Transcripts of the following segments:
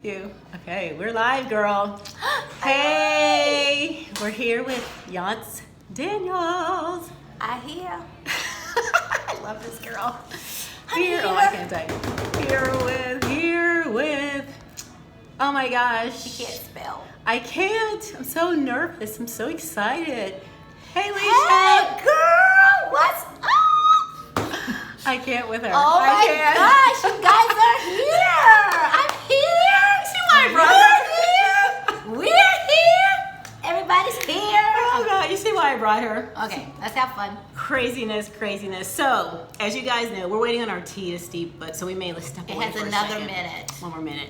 You. Okay, we're live, girl. Hey, we're here with Yance Daniels. I hear. I love this girl. Here. Oh, I can't type. Here with. Oh my gosh. You can't spell. I can't. I'm so nervous. I'm so excited. Hey, Leisha. Hey, girl, what's up? I can't with her. Oh I my can't. gosh, you guys are here. I'm here. See my brother? We're here. Everybody's here. Oh God, you see why I brought her? Okay, let's have fun. Craziness. So, as you guys know, we're waiting on our tea to steep, but so we may step It away has for a another second. minute. One more minute.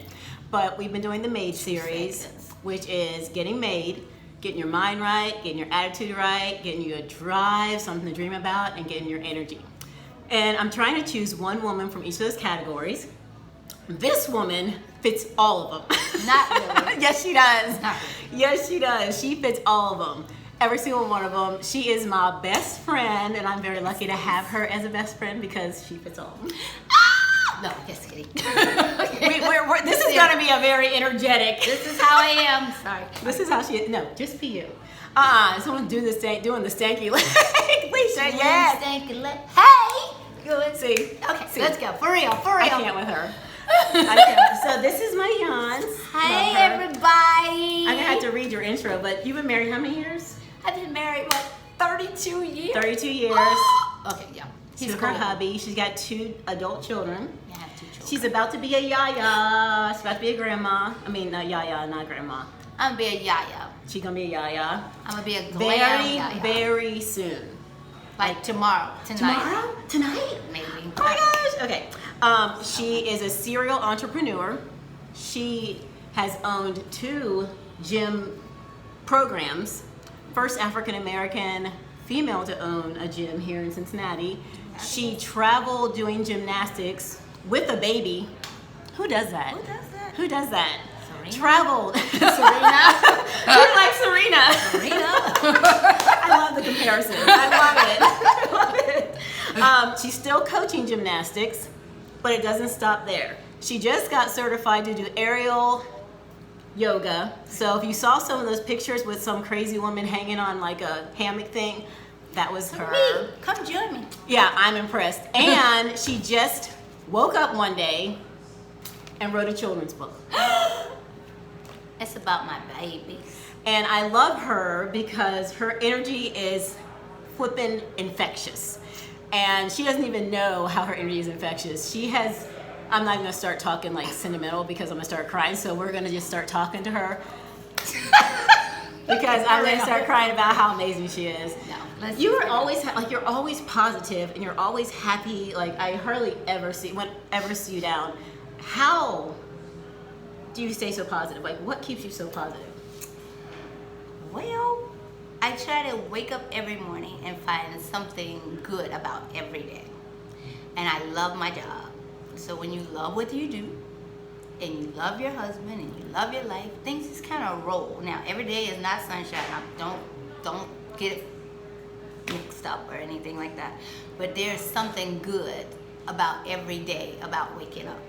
But we've been doing the Made series, Seconds. which is getting made, getting your mind right, getting your attitude right, getting you a drive, something to dream about, and getting your energy. And I'm trying to choose one woman from each of those categories. This woman fits all of them. Not really. Yes, she does. Not Yes, she does. She fits all of them. Every single one of them. She is my best friend, and I'm very lucky to have her as a best friend because she fits all of them. No, just kidding. This is going to be a very energetic. This is how I am. Sorry. This is how she is. No, just for you. Someone doing the stanky leg. Leisha, yes. Hey. Good. See. Okay, See. let's go. For real. I can't with her. I can't. So this is my Yance. Hey, Love her. everybody. I'm going to have to read your intro, but you've been married how many years? I've been married, 32 years? 32 years. Okay, yeah. She's her hubby. She's got 2 adult children. I have 2 children. She's about to be a yaya. She's about to be a grandma. I mean, yaya, not grandma. I'm gonna be a yaya. She's going to be a yaya. I'm gonna be a glam Very, yaya. very soon. Like tomorrow. Tonight. Tonight? Maybe. Oh my gosh. Okay. She is a serial entrepreneur. She has owned 2 gym programs. First African American female to own a gym here in Cincinnati. She traveled doing gymnastics with a baby. Who does that? Who does that? Who does that? Serena? Traveled. Serena. You're like Serena. I love the comparison. I love it. She's still coaching gymnastics, but it doesn't stop there. She just got certified to do aerial yoga. So if you saw some of those pictures with some crazy woman hanging on like a hammock thing, that was her. Me. Come join me. Yeah, I'm impressed. And she just woke up one day and wrote a children's book. It's about my babies. And I love her because her energy is flippin' infectious. And she doesn't even know how her energy is infectious. She has, I'm not gonna start talking like sentimental because I'm gonna start crying, so we're gonna just start talking to her. Because I'm gonna start crying about how amazing she is. No, You are always, you're always positive and you're always happy. Like, I hardly ever see you down. How do you stay so positive? Like, what keeps you so positive? Well, I try to wake up every morning and find something good about every day. And I love my job. So when you love what you do, and you love your husband, and you love your life, things just kind of roll. Now, every day is not sunshine. Don't get it mixed up or anything like that. But there's something good about every day, about waking up.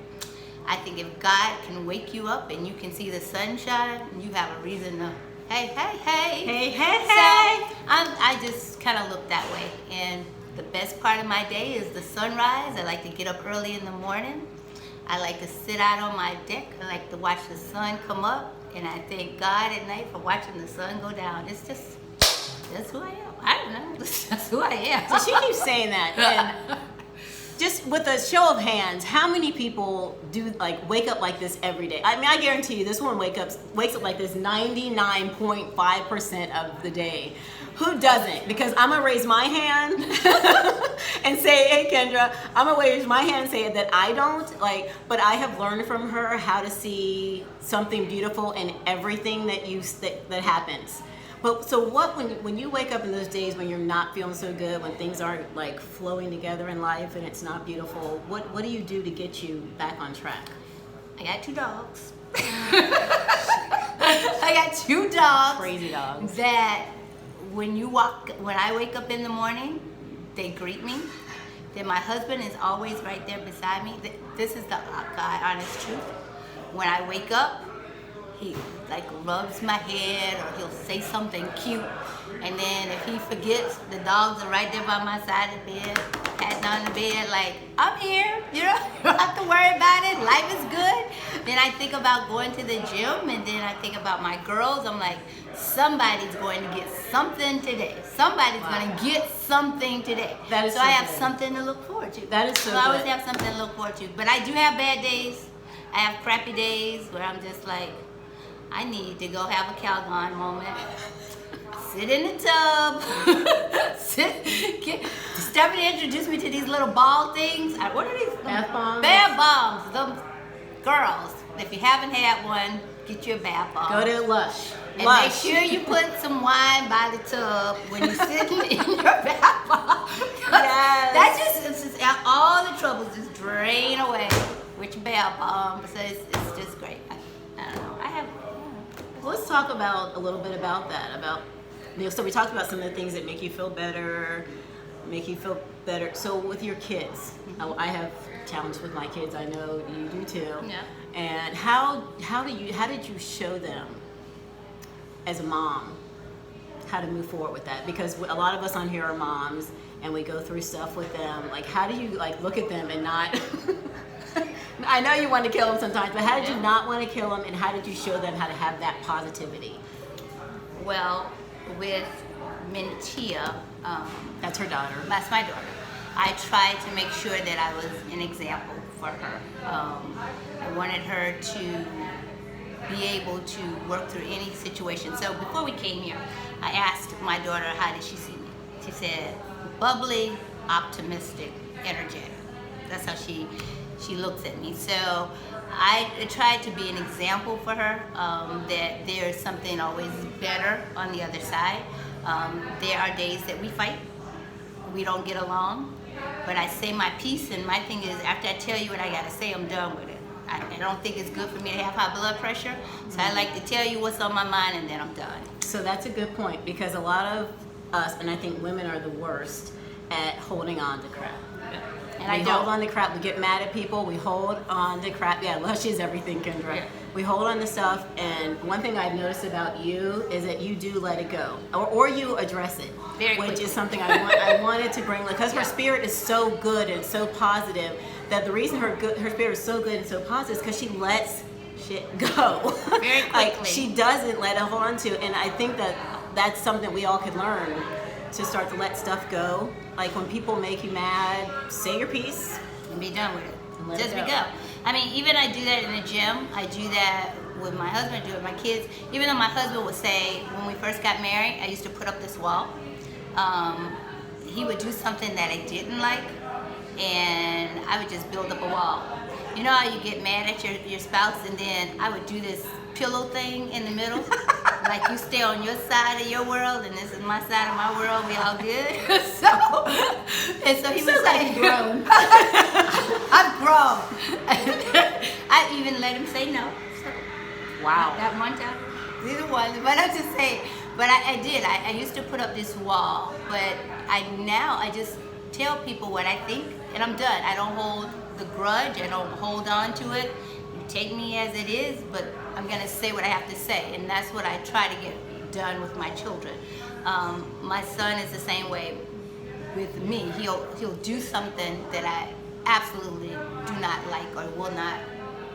I think if God can wake you up and you can see the sunshine, you have a reason to, hey. So I just kind of look that way. And the best part of my day is the sunrise. I like to get up early in the morning. I like to sit out on my deck. I like to watch the sun come up. And I thank God at night for watching the sun go down. That's who I am. I don't know. That's who I am. So she keeps saying that. And just with a show of hands, how many people do like wake up like this every day? I mean, I guarantee you this one wakes up like this 99.5% of the day. Who doesn't? Because I'm gonna raise my hand and say, hey Kendra, I'm gonna raise my hand and say that I don't, but I have learned from her how to see something beautiful in everything that happens. But so what, when you wake up in those days when you're not feeling so good, when things aren't like flowing together in life and it's not beautiful, what do you do to get you back on track? I got 2 dogs. I got 2 dogs. Crazy dogs. That when I wake up in the morning, they greet me. Then my husband is always right there beside me. This is the God honest truth. when I wake up, he like rubs my head or he'll say something cute. And then if he forgets, the dogs are right there by my side of the bed, patting on the bed like, I'm here, you know, you don't have to worry about it, life is good. Then I think about going to the gym, and then I think about my girls. I'm like, somebody's going to get something today. Somebody's going to get something today. That is so so I have good. something to look forward to. That is so I always good. have something to look forward to. But I do have bad days. I have crappy days where I'm just like, I need to go have a Calgon moment. Sit in the tub. Stephanie introduced me to these little ball things. What are these? Bath bombs. Bath bombs. Them girls. If you haven't had one, get you a bath bomb. Go to Lush. And Lush. make sure you put some wine by the tub when you're sitting in your bath bomb. Yes. That just all the troubles just drain away with your bath bomb. So it's just great. I don't know. Let's talk about a little bit about that. So we talked about some of the things that make you feel better. So with your kids, I have challenges with my kids. I know you do too. Yeah. And how did you show them as a mom how to move forward with that? Because a lot of us on here are moms, and we go through stuff with them. Like, how do you like look at them and not? I know you want to kill them sometimes, but how did you not want to kill them, and how did you show them how to have that positivity? Well, with Mintia, That's her daughter. that's my daughter. I tried to make sure that I was an example for her. I wanted her to be able to work through any situation. So before we came here, I asked my daughter, how did she see me? She said, bubbly, optimistic, energetic. That's how she looks at me. So I tried to be an example for her, that there's something always better on the other side. There are days that we fight, we don't get along, but I say my piece, and my thing is, after I tell you what I gotta say, I'm done with it. I don't think it's good for me to have high blood pressure, so I like to tell you what's on my mind, and then I'm done. So that's a good point, because a lot of us, and I think women are the worst at holding on to crap. And I We don't. hold on to crap. We get mad at people. We hold on to crap. Yeah, Lush is everything, Kendra. Yeah. We hold on to stuff, and one thing I've noticed about you is that you do let it go, or you address it, Very which quickly. is something I wanted to bring, because her spirit is so good and so positive, that the reason her spirit is so good and so positive is because she lets shit go. Very Like, quickly. she doesn't let it hold on to, and I think that that's something we all could learn, to start to let stuff go. Like, when people make you mad, say your piece. And be done with And it. let Just it be go. go. I mean, even I do that in the gym. I do that with my husband, I do it with my kids. Even though my husband would say, when we first got married, I used to put up this wall. He would do something that I didn't like, and I would just build up a wall. You know how you get mad at your spouse, and then I would do this pillow thing in the middle? Like, you stay on your side of your world, and this is my side of my world, we all good. so he was like, grown. I'm grown. I even let him say no. Wow. That one time. Neither one. But I'm just saying. But I did. I used to put up this wall. But I just tell people what I think, and I'm done. I don't hold the grudge. I don't hold on to it. You take me as it is, but I'm going to say what I have to say. And that's what I try to get done with my children. My son is the same way with me. He'll do something that I absolutely do not like or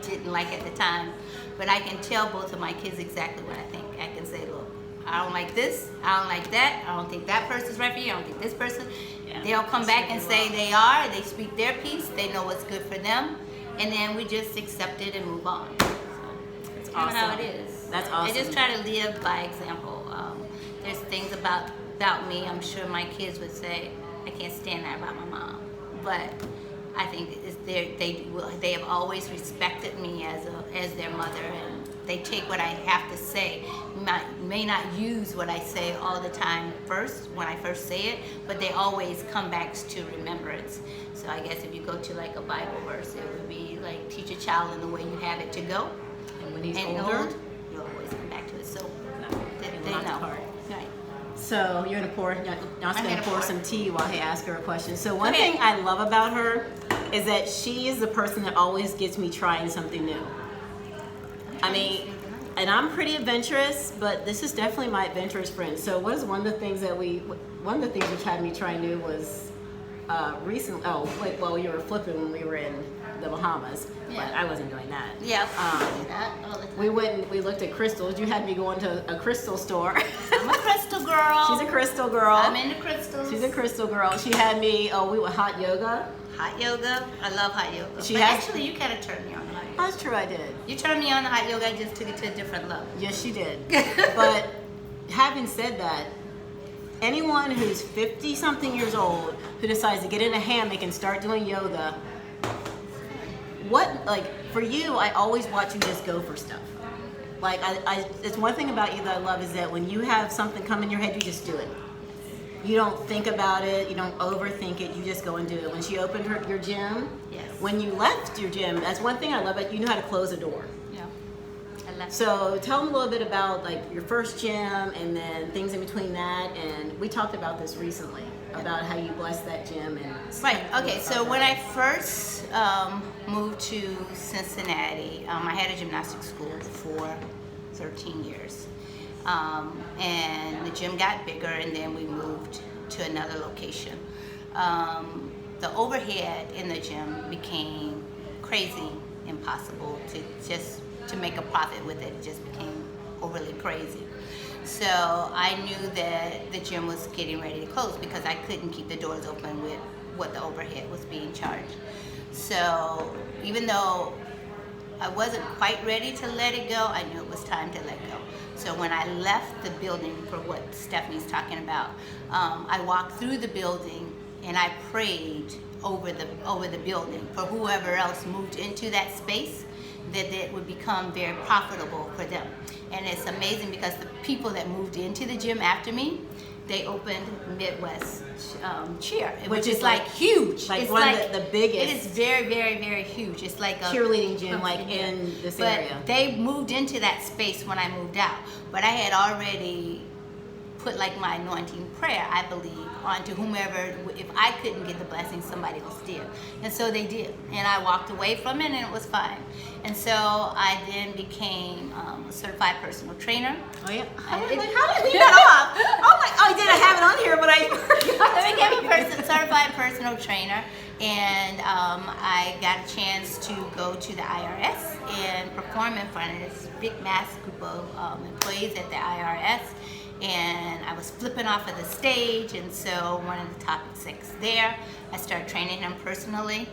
didn't like at the time, but I can tell both of my kids exactly what I think. I can say, look, I don't like this, I don't like that, I don't think that person's right for you, I don't think this person. Yeah, They'll come back and say they speak their piece, they know what's good for them, and then we just accept it and move on. So, That's kind of how awesome. it is. That's awesome. I just try to live by example. There's things about me, I'm sure my kids would say, I can't stand that about my mom, but I think they have always respected me as their mother, and they take what I have to say. May not use what I say all the time when I first say it, but they always come back to remembrance. So I guess if you go to like a Bible verse, it would be like, teach a child in the way you have it to go. And when he's And older, old, you'll always come back to it. So they not know. depart. Right. So you're gonna pour. You're I'm gonna gonna pour pour. some tea while he asks her a question. So one Okay. thing I love about her is that she is the person that always gets me trying something new. I mean, and I'm pretty adventurous, but this is definitely my adventurous friend. So what is one of the things which had me try new was recently. Oh, wait, well, you were flipping when we were in the Bahamas, Yeah. but I wasn't doing that. Yeah. Um, Not all the time. we went and we looked at crystals. You had me go into a crystal store. I'm a crystal girl. She's a crystal girl. I'm into crystals. She's a crystal girl. She had me. Oh, we went hot yoga. Hot yoga. I love hot yoga. She but has- actually, you kind of turned me on to hot yoga. That's true. I did. You turned me on to hot yoga. I just took it to a different level. Yes, she did. But having said that, anyone who's 50 something years old who decides to get in a hammock and start doing yoga, for you, I always watch you just go for stuff. Like, it's one thing about you that I love is that when you have something come in your head, you just do it. You don't think about it, you don't overthink it, you just go and do it. When she opened your gym, Yes. when you left your gym, that's one thing I love about you, know how to close a door. Yeah. I love So tell them a little bit about like your first gym and then things in between that. And we talked about this recently about how you blessed that gym and Right. Okay. So when I first moved to Cincinnati, I had a gymnastics school for 13 years, and the gym got bigger, and then we moved to another location. The overhead in the gym became crazy, impossible to make a profit with it. It just became overly crazy. So I knew that the gym was getting ready to close because I couldn't keep the doors open with what the overhead was being charged. So even though I wasn't quite ready to let it go, I knew it was time to let go. So when I left the building, for what Stephanie's talking about, I walked through the building and I prayed over the building for whoever else moved into that space, that it would become very profitable for them. And it's amazing because the people that moved into the gym after me, they opened Midwest Cheer, which is like huge. Like it's one like, of the biggest. It is very, very, very huge. It's like a cheerleading gym like in this area. But they moved into that space when I moved out. But I had already put like my anointing prayer, I believe, onto whomever. If I couldn't get the blessing, somebody else did. And so they did. And I walked away from it and it was fine. And so I then became a certified personal trainer. Oh yeah. How I- did we leave that off? Oh my! Oh, I did. I have it on here, but I forgot. I became a certified personal trainer, and I got a chance to go to the IRS and perform in front of this big mass group of employees at the IRS. And I was flipping off of the stage, and so one of the top execs there, I started training him personally.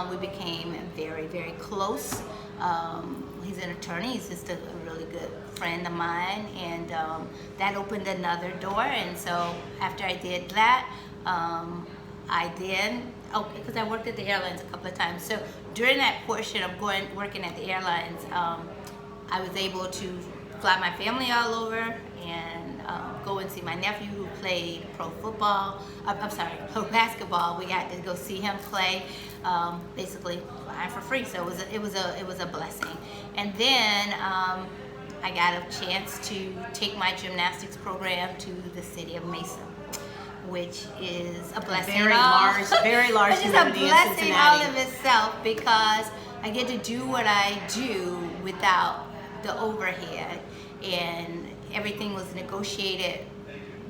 We became very, very close. He's an attorney. He's just a really good friend of mine, and that opened another door. And so after I did that, because I worked at the airlines a couple of times. So during that portion of working at the airlines, I was able to fly my family all over and go and see my nephew who played pro basketball. We got to go see him play, basically flying for free. So it was a blessing. And then I got a chance to take my gymnastics program to the city of Mesa, which is a blessing. Very large Which is a community in blessing Cincinnati. all of itself because I get to do what I do without the overhead, and everything was negotiated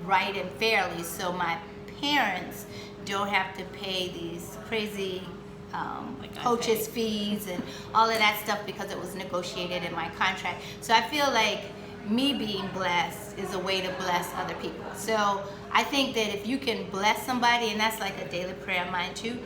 right and fairly, so my parents don't have to pay these crazy coaches fees and all of that stuff because it was negotiated in my contract. So I feel like me being blessed is a way to bless other people. So I think that if you can bless somebody, and that's like a daily prayer of mine too,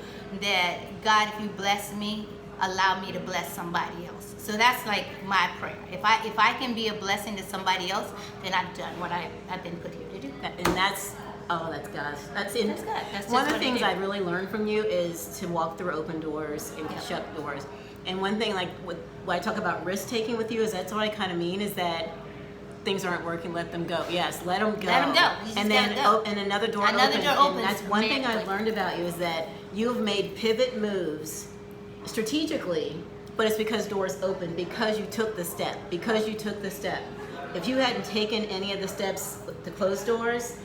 that God, if you bless me, allow me to bless somebody else. So that's like my prayer. If I can be a blessing to somebody else, then I've done what I've been put here to do. And that's God. That's it. That's good. That's One just of the what I things do. I really learned from you is to walk through open doors and Yeah. shut doors. And one thing, like when I talk about risk taking with you, is that's what I kind of mean is that things aren't working, let them go. Yes, let them go. Let 'em go. You just And then gotta go. and another door Another opens. door And opens that's one thing I've magically. learned about you is that you have made pivot moves strategically, but it's because doors open, because you took the step. If you hadn't taken any of the steps to close doors,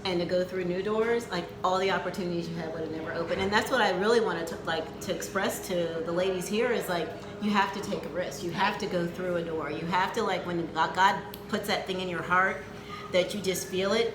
and to go through new doors, like all the opportunities you had would have never opened. And that's what I really wanted to express to the ladies here is like, you have to take a risk. You have to go through a door. You have to, like, when God puts that thing in your heart that you just feel it,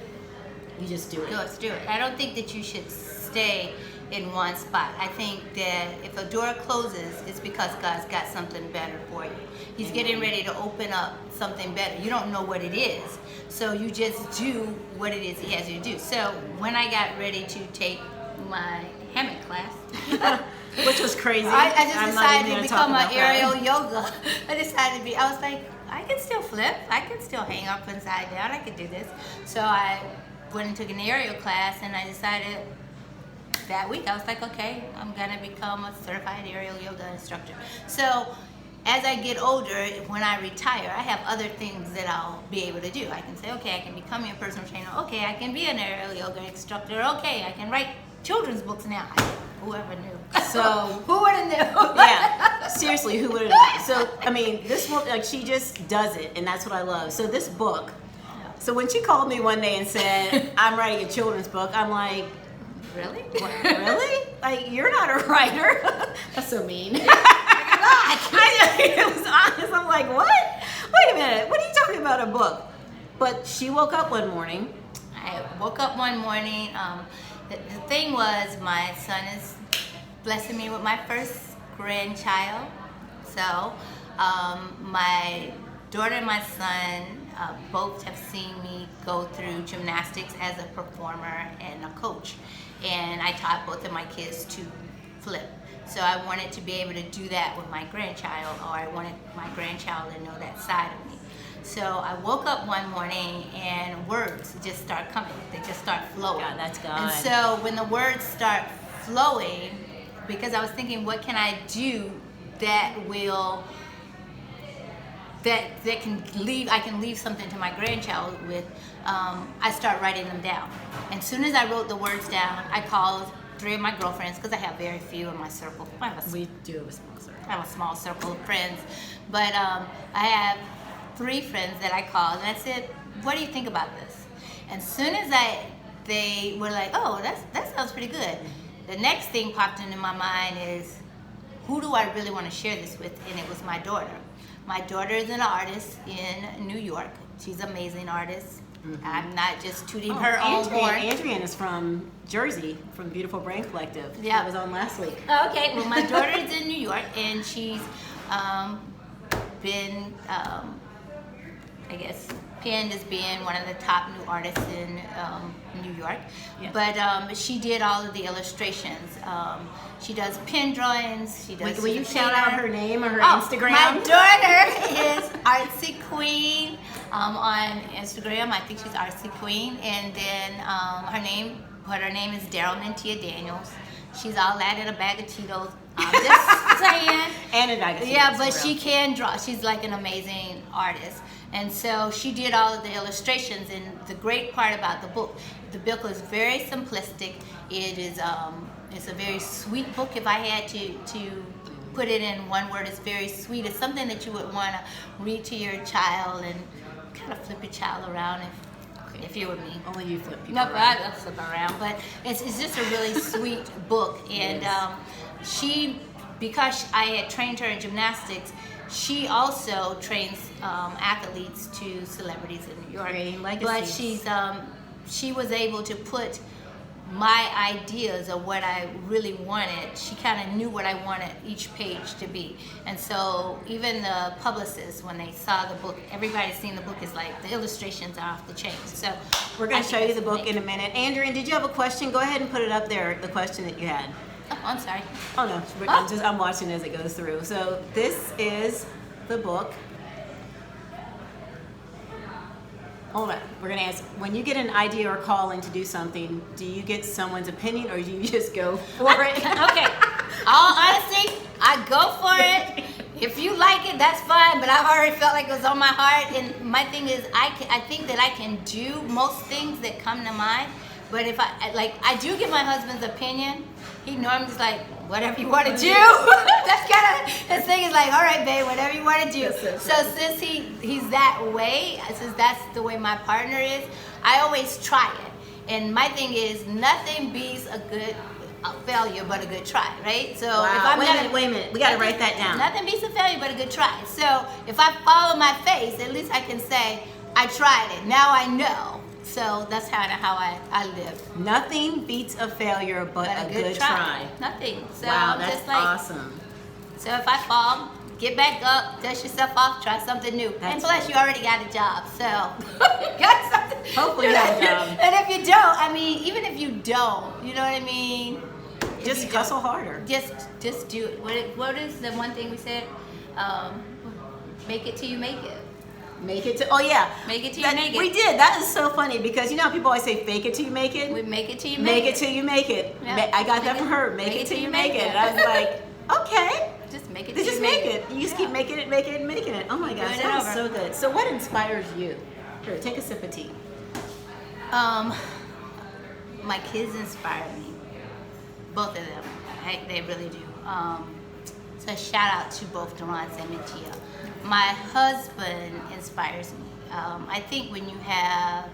you just do it. Let's do it. I don't think that you should stay in one spot. I think that if a door closes, it's because God's got something better for you. He's getting ready to open up something better. You don't know what it is. So you just do what it is He has you to do. So when I got ready to take my hammock class, which was crazy. I just decided to become an aerial yoga. I was like, I can still flip. I can still hang up upside down. I can do this. So I went and took an aerial class, and I decided that week, I was like, okay, I'm going to become a certified aerial yoga instructor. So as I get older, when I retire, I have other things that I'll be able to do. I can say, okay, I can become a personal trainer. Okay, I can be an aerial yoga instructor. Okay, I can write children's books now. Whoever knew. So who would have knew? Yeah, seriously, who would have known? So I mean, this woman, like, she just does it, and that's what I love. So this book. So when she called me one day and said, I'm writing a children's book, I'm like, really? What, really? Like, you're not a writer? That's so mean. It was honest. I'm like, what? Wait a minute. What are you talking about, a book? But she woke up one morning. I woke up one morning. The thing was, my son is blessing me with my first grandchild. So my daughter and my son both have seen me go through gymnastics as a performer and a coach. And I taught both of my kids to flip. So I wanted to be able to do that with my grandchild, or I wanted my grandchild to know that side of me. So I woke up one morning and words just start coming. They just start flowing. God, that's God. And so when the words start flowing, because I was thinking, what can I do that will that can leave, I can leave something to my grandchild with, I start writing them down. And as soon as I wrote the words down, I called 3 of my girlfriends, because I have very few in my circle. We do have a small circle. I have a small circle of friends. But I have 3 friends that I called, and I said, what do you think about this? And as soon as they were like, oh, that sounds pretty good. The next thing popped into my mind is, who do I really want to share this with? And it was my daughter. My daughter is an artist in New York. She's an amazing artist. Mm-hmm. I'm not just tooting her own horn. Adrienne is from Jersey, from Beautiful Brain Collective. Yeah. That was on last week. Okay, well, my daughter is in New York, and she's been, I guess, pinned as being one of the top new artists in New York. Yes. But she did all of the illustrations. She does pen drawings. She does. Will you shout out her name or her Oh, Instagram? My daughter is Artsy Queen on Instagram. I think she's Artsy Queen, and then her name is Daryl Nantia Daniels. She's all that in a bag of Cheetos. Just saying. And a bag of Cheetos. Yeah, but she can draw. She's like an amazing artist. And so she did all of the illustrations, and the great part about the book is very simplistic. It is it's a very sweet book. If I had to put it in one word, it's very sweet. It's something that you would want to read to your child and kind of flip your child around if you were me. Only you flip people No, around. I flip around. But it's just a really sweet book. And she, because I had trained her in gymnastics, she also trains athletes to celebrities in New York. But she was able to put my ideas of what I really wanted. She kind of knew what I wanted each page to be. And so even the publicists, when they saw the book, everybody's seen the book, is like, the illustrations are off the chain. So we're going to show you the book in a minute. Andrea, did you have a question? Go ahead and put it up there, the question that you had. Oh, I'm sorry. Oh no, I'm watching as it goes through. So this is the book. Hold on, we're gonna ask, when you get an idea or calling to do something, do you get someone's opinion or do you just go for it? Okay, all honesty, I go for it. If you like it, that's fine, but I've already felt like it was on my heart. And my thing is, I think that I can do most things that come to mind. But if I do get my husband's opinion. He normally is like, whatever you want to do. That's kind of, his thing is like, all right, babe, whatever you want to do. So since he's that way, since that's the way my partner is, I always try it. And my thing is, nothing beats a failure but a good try, right? So Wow. if I'm Wait a minute. We got to write that down. Nothing beats a failure but a good try. So if I follow my face, at least I can say, I tried it. Now I know. So that's kind of how I live. Nothing beats a failure but a good try. Nothing. So Wow, I'm that's just like, awesome. so if I fall, get back up, dust yourself off, try something new. And plus, you already got a job, so you got something. Hopefully you have a job. And if you don't, I mean, even if you don't, you know what I mean? Just hustle harder. Just do it. What is the one thing we said? Make it till you make it. Make it to, oh yeah. Make it till you make it. We did. That is so funny because you know how people always say fake it till you make it? We make it till you Make make it till you make it. Yeah. I got that from her. Make it till you make it. And I was like, okay. Just make it They till just you make it. You just keep making it, making it, making it. Oh my gosh, it that is over. so good. So what inspires you? Here, take a sip of tea. My kids inspire me. Both of them. They really do. So shout out to both Durance and Mitchia. My husband inspires me. I think when you have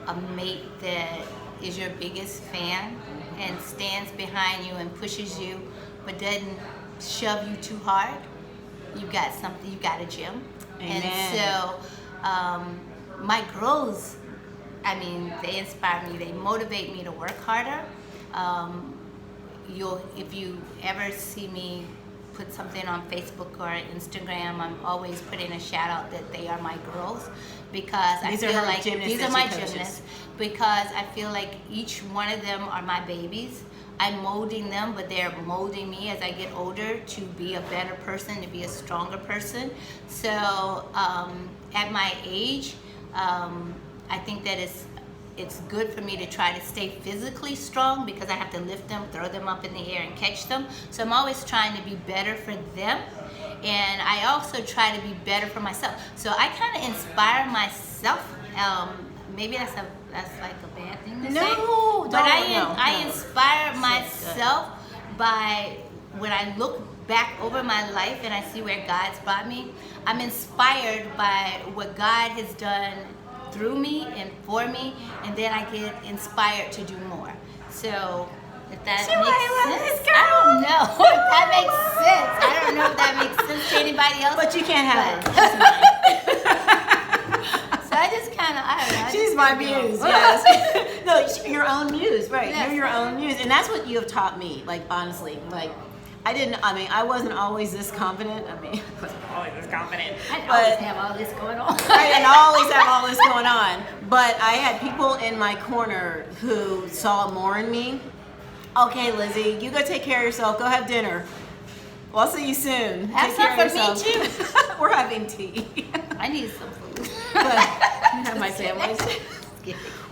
a mate that is your biggest fan and stands behind you and pushes you, but doesn't shove you too hard, you got something. You got a gem. Amen. And so my girls, I mean, they inspire me. They motivate me to work harder. If you ever see me put something on Facebook or Instagram, I'm always putting a shout out that they are my girls, because I feel like these are my gymnasts, because I feel like each one of them are my babies. I'm molding them, but they're molding me as I get older to be a better person, to be a stronger person. So at my age, I think that it's good for me to try to stay physically strong, because I have to lift them, throw them up in the air and catch them. So I'm always trying to be better for them. And I also try to be better for myself. So I kind of inspire myself. Maybe that's like a bad thing to say. No, but I inspire myself by, when I look back over my life and I see where God's brought me, I'm inspired by what God has done through me and for me, and then I get inspired to do more. So if that makes sense, I don't know if that makes sense. I don't know if that makes sense to anybody else. But you can't have but- her. So I just kind of, I don't know. She's my muse, yes. No, you're your own muse, right? Yes. You're your own muse. And that's what you have taught me, like, honestly. Like, I wasn't always this confident. I wasn't always this confident. I always have all this going on. I didn't always have all this going on. But I had people in my corner who saw more in me. Okay, Lizzie, you go take care of yourself. Go have dinner. Well, I'll see you soon. Have Take care some of for me, yourself. We're having tea. I need some food. But you have my sandwich.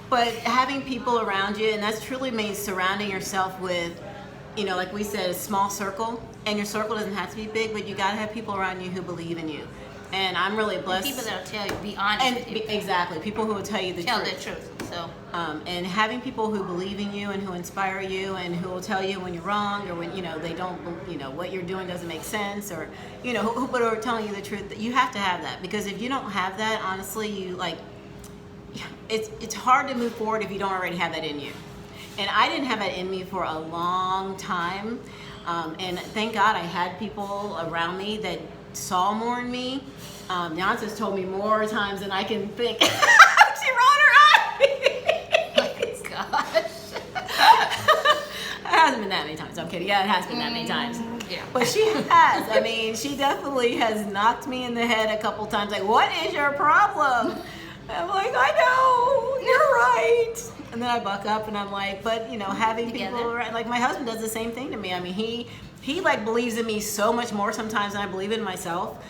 But having people around you, and that's truly means surrounding yourself with, you know, like we said, a small circle. And your circle doesn't have to be big, but you got to have people around you who believe in you. And I'm really blessed. People that'll tell you, be honest with you. Exactly, people who will tell you the Tell truth. the truth. So And having people who believe in you and who inspire you and who will tell you when you're wrong, or when, you know, they don't, you know, what you're doing doesn't make sense, or, you know, who are telling you the truth. That you have to have that, because if you don't have that, honestly, you like, it's hard to move forward if you don't already have that in you. And I didn't have that in me for a long time. And thank God I had people around me that saw more in me. Beyonce's told me more times than I can think. She rolled her eye. oh gosh. It hasn't been that many times. I'm kidding. Yeah, it has been that many times. Yeah. But she has. I mean, she definitely has knocked me in the head a couple times. Like, what is your problem? I'm like, I know, you're right. And then I buck up and I'm like, but, you know, having Together. people around, like my husband does the same thing to me. I mean, he like believes in me so much more sometimes than I believe in myself.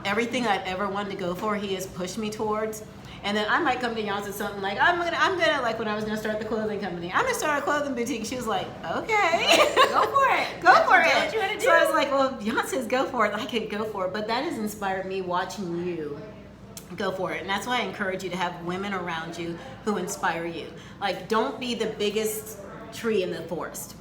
Everything I've ever wanted to go for, he has pushed me towards. And then I might come to Beyonce something like, I'm gonna like when I was gonna start the clothing company, I'm gonna start a clothing boutique. She was like, okay, Go for it. go for Do it. what you want to do. So I was like, well, if Beyonce says go for it, I could go for it. But that has inspired me watching you go for it. And that's why I encourage you to have women around you who inspire you. Like, don't be the biggest tree in the forest.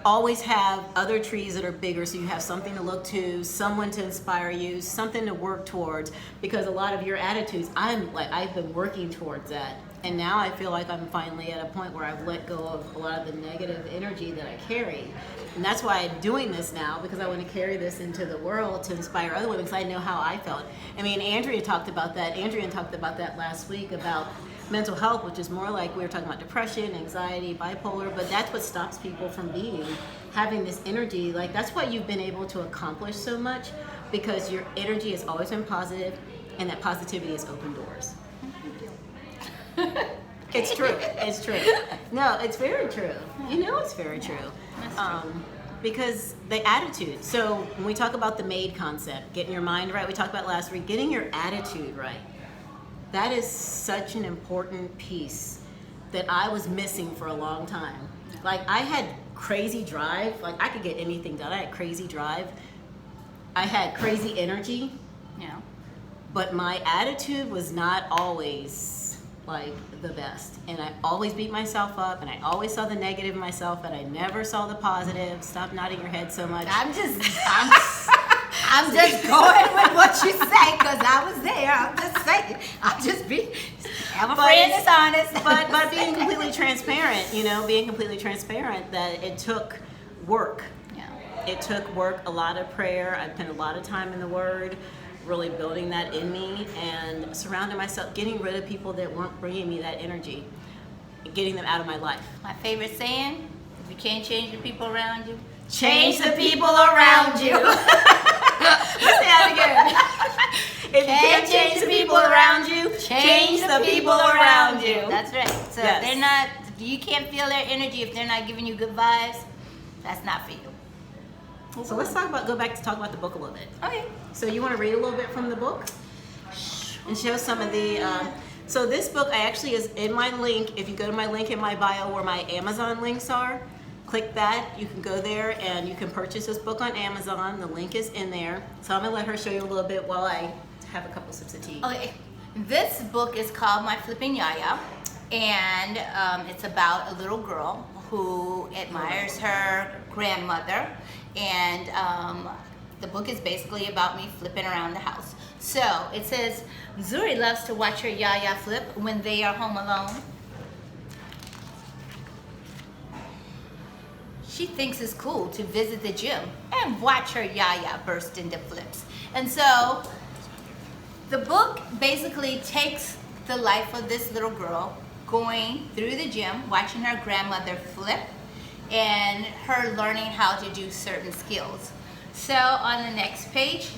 Always have other trees that are bigger, so you have something to look to, someone to inspire you, something to work towards, because a lot of your attitudes, I've been working towards that. And now I feel like I'm finally at a point where I've let go of a lot of the negative energy that I carry. And that's why I'm doing this now, because I want to carry this into the world to inspire other women, because I know how I felt. I mean, Andrea talked about that. Andrea talked about that last week about mental health, which is more like we were talking about depression, anxiety, bipolar, but that's what stops people from having this energy. Like, that's why you've been able to accomplish so much, because your energy has always been positive, and that positivity has opened doors. It's true. It's true. No, it's very true. You know, it's very true. Because the attitude. So when we talk about the MADE concept, getting your mind right, we talked about last week, getting your attitude right. That is such an important piece that I was missing for a long time. Like, I had crazy drive. Like, I could get anything done. I had crazy drive. I had crazy energy. Yeah. But my attitude was not always like the best, and I always beat myself up, and I always saw the negative in myself, and I never saw the positive. Stop nodding your head so much. I'm just going with what you say, because I was there. I'm just saying. I'm a friend that's honest. But being completely transparent, being completely transparent that it took work. Yeah. It took work, a lot of prayer. I spent a lot of time in the Word, really building that in me, and surrounding myself, getting rid of people that weren't bringing me that energy, getting them out of my life. My favorite saying, if you can't change the people around you, change the people around you. Let's say that again. If you can't change the people around you, change the people around you. That's right. So Yes. you can't feel their energy if they're not giving you good vibes, that's not for you. So let's go back to talk about the book a little bit. Okay. So you want to read a little bit from the book and show some of the. So this book actually is in my link. If you go to my link in my bio where my Amazon links are, click that. You can go there and you can purchase this book on Amazon. The link is in there. So I'm gonna let her show you a little bit while I have a couple sips of tea. Okay. This book is called My Flipping Yaya, and it's about a little girl who admires her grandmother, and the book is basically about me flipping around the house. So it says, Zuri loves to watch her Yaya flip when they are home alone. She thinks it's cool to visit the gym and watch her Yaya burst into flips. And so the book basically takes the life of this little girl going through the gym, watching her grandmother flip, and her learning how to do certain skills. So on the next page,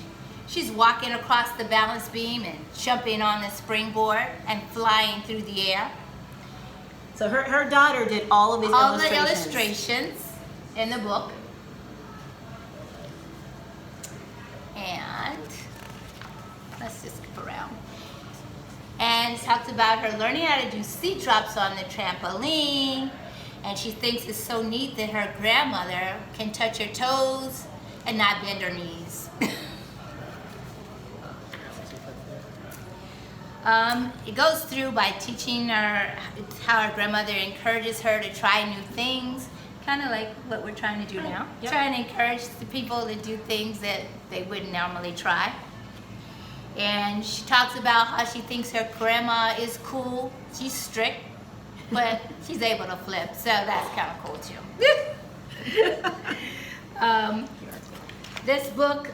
she's walking across the balance beam and jumping on the springboard and flying through the air. So her daughter did all of these the illustrations in the book. And let's just skip around. And it talks about her learning how to do seat drops on the trampoline. And she thinks it's so neat that her grandmother can touch her toes and not bend her knees. It goes through by teaching her how her grandmother encourages her to try new things, kind of like what we're trying to do now. Yep. Trying to encourage the people to do things that they wouldn't normally try. And she talks about how she thinks her grandma is cool. She's strict, but she's able to flip, so that's kind of cool too. This book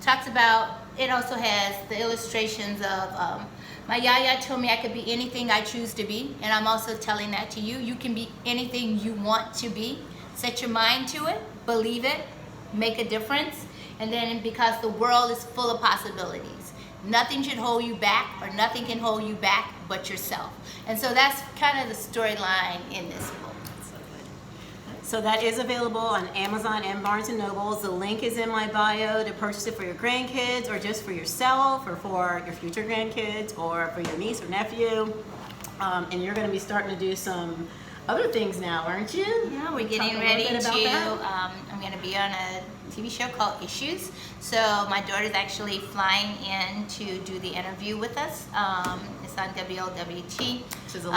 talks about, it also has the illustrations of my Yaya told me I could be anything I choose to be, and I'm also telling that to you. You can be anything you want to be. Set your mind to it, believe it, make a difference, and then because the world is full of possibilities. Nothing should hold you back, or nothing can hold you back but yourself. And so that's kind of the storyline in this book. So that is available on Amazon and Barnes & Noble. The link is in my bio to purchase it for your grandkids, or just for yourself, or for your future grandkids, or for your niece or nephew. And you're going to be starting to do some other things now, aren't you? Yeah, we're getting ready to, I'm going to be on a TV show called Issues. So my daughter's actually flying in to do the interview with us. It's on WLWT. Which is a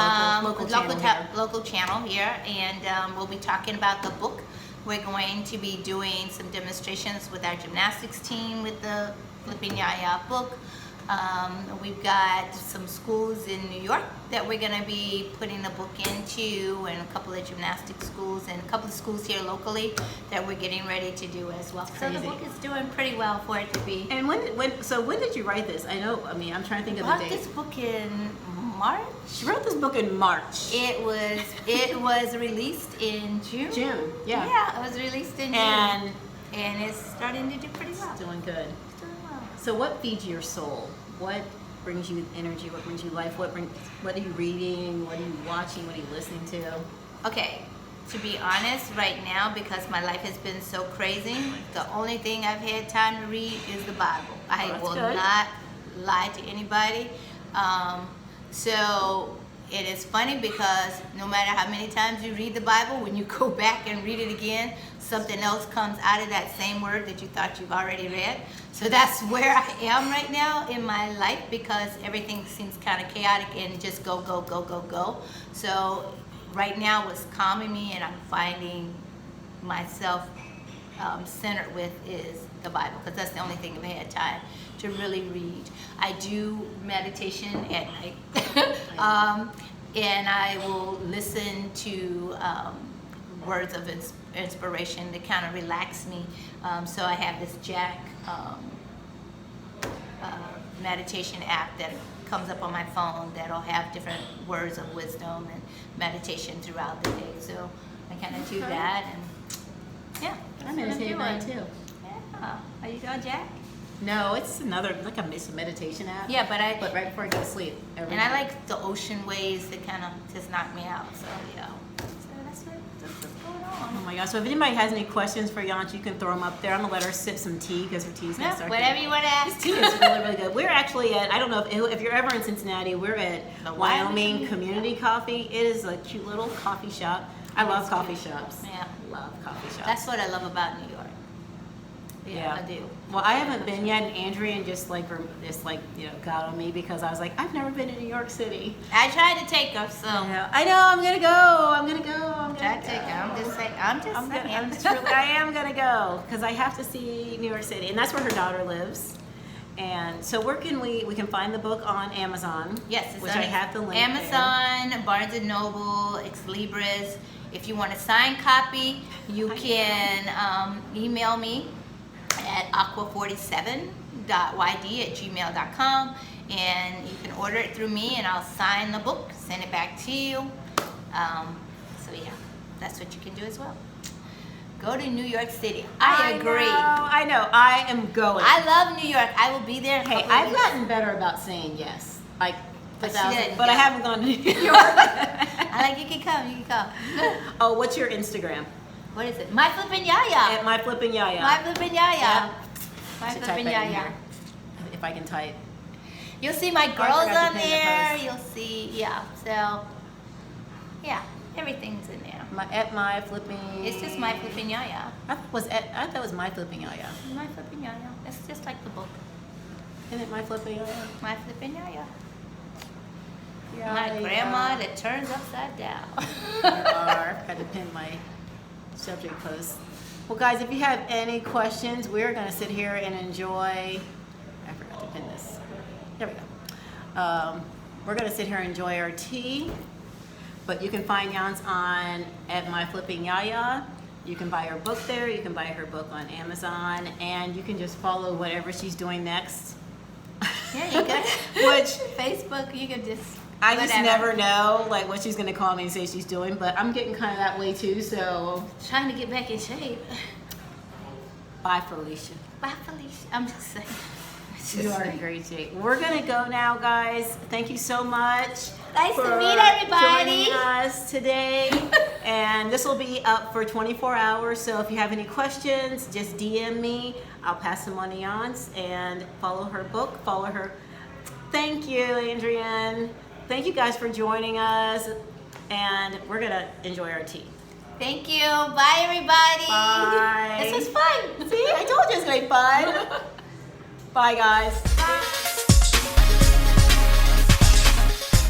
local channel here. And we'll be talking about the book. We're going to be doing some demonstrations with our gymnastics team with the Flipping Yaya book. We've got some schools in New York that we're going to be putting the book into, and a couple of gymnastic schools, and a couple of schools here locally that we're getting ready to do as well. So the book is doing pretty well for it to be. And when did you write this? I'm trying to think of the I wrote date. this book in March. She wrote this book in March. It was released in June. June, yeah. Yeah, it was released in June. And it's starting to do pretty well. It's doing good. It's doing well. So what feeds your soul? What brings you energy? What brings you life? What are you reading? What are you watching? What are you listening to? Okay, to be honest, right now, because my life has been so crazy, the only thing I've had time to read is the Bible. I will not lie to anybody. So it is funny because no matter how many times you read the Bible, when you go back and read it again, something else comes out of that same word that you thought you've already read. So that's where I am right now in my life, because everything seems kind of chaotic and just go, go, go, go, go. So right now what's calming me and I'm finding myself centered with is the Bible, because that's the only thing I've had time to really read. I do meditation at night. And I will listen to words of inspiration to kind of relax me. So I have this Jack meditation app that comes up on my phone that'll have different words of wisdom and meditation throughout the day. So I kind of do that, and yeah. I meditate at night too. Yeah. Are you doing Jack? No, it's another it's a meditation app. Yeah, but right before I go to sleep. I like the ocean waves that kind of just knock me out. So yeah. So that's what's going on. Oh my gosh! So if anybody has any questions for Yance, you can throw them up there. I'm gonna let her sip some tea because her tea's gonna start. Whatever you want to ask. This tea is really, really good. We're actually at, I don't know if you're ever in Cincinnati, we're at The Wyoming Community Coffee. It is a cute little coffee shop. I love coffee shops. Yeah. Love coffee shops. That's what I love about New York. Yeah, I do. Well, I haven't been yet, and Andrea just got on me because I was like, I've never been to New York City. I tried to take her, so. I know. I'm gonna go. Try to take her. I'm just saying. I am gonna go because I have to see New York City, and that's where her daughter lives. And so where can we can find the book on Amazon? Yes, it's which on I have the link Amazon, there. Barnes and Noble, Ex Libris. If you want a signed copy, you can email me at aqua47.yd@gmail.com, and you can order it through me, and I'll sign the book, send it back to you. So yeah, that's what you can do as well. Go to New York City. I agree. I know. I am going. I love New York. I will be there. Hey, I've gotten better about saying yes. Like, But I haven't gone to New York. You can come. You can come. Oh, what's your Instagram? What is it? My Flipping Yaya. At My Flipping Yaya. My Flipping Yaya. Yep. My Should Flipping type that in Yaya. here, if I can type. You'll see my I girls forgot to on pin the there. post. You'll see, yeah. So, yeah, everything's in there. At My Flipping. It's just My Flipping Yaya. I thought it was My Flipping Yaya. My Flipping Yaya. It's just like the book. Isn't it My Flipping Yaya? My Flipping Yaya. Yeah, My grandma that turns upside down. You are. Got to pin my subject post. Well, guys, if you have any questions, we're going to sit here and enjoy. I forgot to pin this. There we go. We're going to sit here and enjoy our tea. But you can find Yance at My Flipping Yaya. You can buy her book there. You can buy her book on Amazon, and you can just follow whatever she's doing next. Yeah, you can. Which Facebook, you can just. I just never know what she's gonna call me and say she's doing, but I'm getting kind of that way too. So trying to get back in shape. Bye, Felicia. Bye, Felicia. I'm just saying. You are in great shape. We're gonna go now, guys. Thank you so much. Nice to meet everybody. Joining us today, and this will be up for 24 hours. So if you have any questions, just DM me. I'll pass them on to Yance and follow her book. Follow her. Thank you, Adrienne. Thank you guys for joining us, and we're gonna enjoy our tea. Thank you. Bye, everybody. Bye. This was fun. See, I told you it was gonna be fun. Bye, guys. Bye.